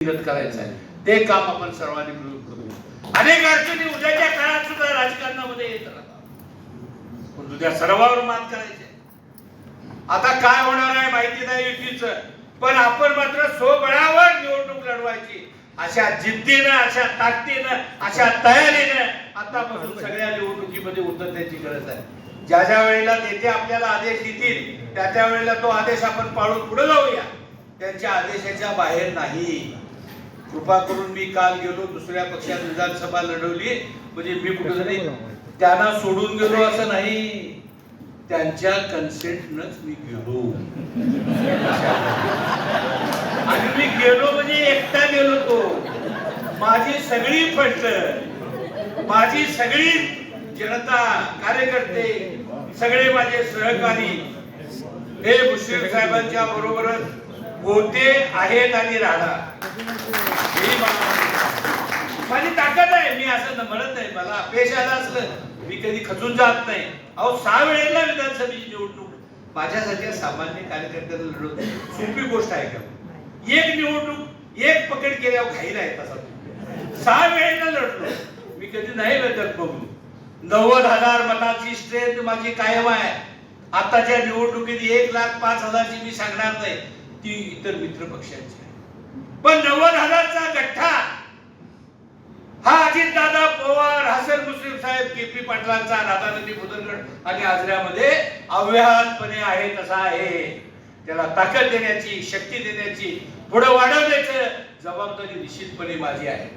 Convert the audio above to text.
करायचं आहे ते काम आपण सर्वांनी मिळून करू. अनेक अडचणी उद्याच्या काळात सुद्धा राजकारणामध्ये येत राहतात, पण उद्या सर्वांवर मात करायची. आता काय होणार आहे माहिती नाही युतीचं, पण आपण मात्र स्वबळावर निवडणूक लढवायची अशा जिद्दीनं, अशा ताकदीनं, अशा तयारीनं आतापासून सगळ्या निवडणुकीमध्ये उतरण्याची गरज आहे. ज्या ज्या वेळेला नेते आपल्याला आदेश देतील त्या त्या वेळेला तो आदेश आपण पाळून पुढे जाऊया, त्यांच्या आदेशाच्या बाहेर नाही. कृपा करून मी काल गेलो दुसऱ्या पक्षात विधानसभा लढवली म्हणजे मी कुठेतरी त्यांना सोडून गेलो असं नाही, त्यांच्या कन्सेंटनच मी गेलो. आणि मी गेलो म्हणजे एकटा गेलो. तो माझी सगळी फंड, माझी सगळी जनता, कार्यकर्ते, सगळे माझे सहकारी हे मुश्रीफ साहेबांच्या बरोबरच होते, आहेत आणि राहणार. माझी ताकद आहे. मी असं म्हणत नाही, मला अपयश आलं असलं मी कधी खचून जात नाही. अहो 6 वेळेला विधानसभेची निवडणूक माझ्यासारख्या सामान्य कार्यकर्त्याला लढवत सोपी गोष्ट आहे का? एक निवडणूक एक पकड केल्यावर घाई नाही. तसा 6 वेळेला लढलो मी, कधी नाही वेदर बघू. 90,000 मताची स्ट्रेंथ माझी कायम आहे. आताच्या निवडणुकीत 1,05,000ची मी सांगणार नाही, ती इतर मित्र पक्षांची आहे. पण 90,000चा गठ्ठा हा अजितदादा पवार, हसन मुश्रीफ साहेब, केपी पाटलांचा राधानगरी, बुदरगड आणि आजऱ्यामध्ये अव्याहतपणे आहे. तसा आहे. त्याला ताकद देण्याची, शक्ती देण्याची, पुढे वाढवण्याची जबाबदारी निश्चितपणे माझी आहे.